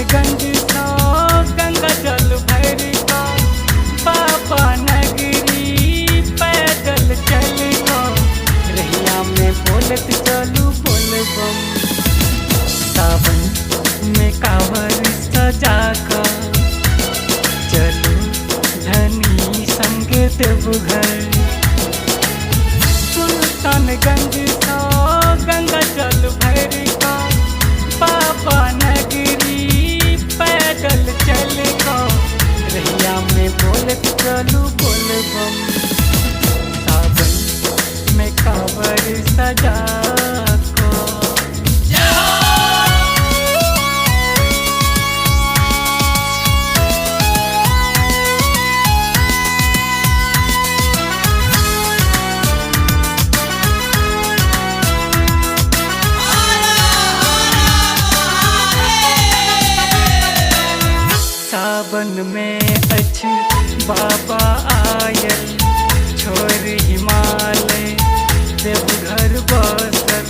सुल्तानगंज सो गंगा जल भर को बाबा नगरी पैदल चल को रहिया में बोलत चलू बोलबम। सावन में कांवर सजा का चलू धनी संग देवघर। सुल्तानगंज सो गंगा जल भर का बाबा नगरी पैदल चल को रहिया में बोलत चलू बोलबम। सावन में कांवर सजा को सावन में अच्छ बाबा आयल छोर हिमालय देवघर बसर।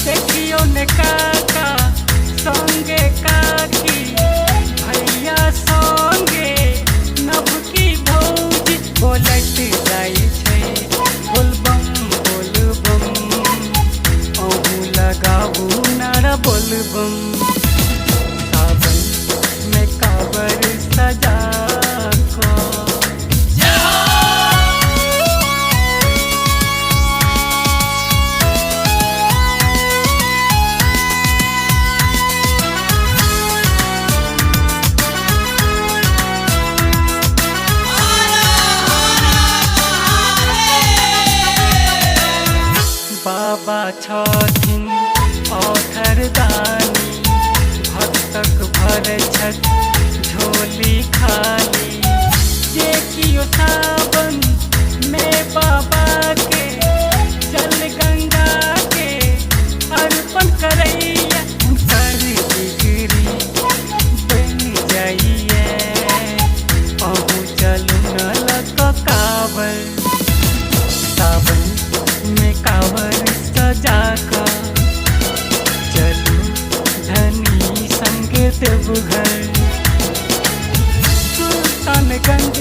देखियो ने काका संगे काकी भैया संगे नभ की भौजी बोलत जाई छै बोलबम बोलबम। अहू लगाबू नारा बोलबम। कांवर सजा को बाबा छथिन औखर दानी भक्तक भर छथ झोली खाली। जे कियो सावन में बाबा के जल गंगा के अर्पण करैया कर बिगड़ी बन जाइए। अहू चलू न लग कांवर। सावन में कांवर सजा का चलू धनी संग देवघर। सुल्तानगंज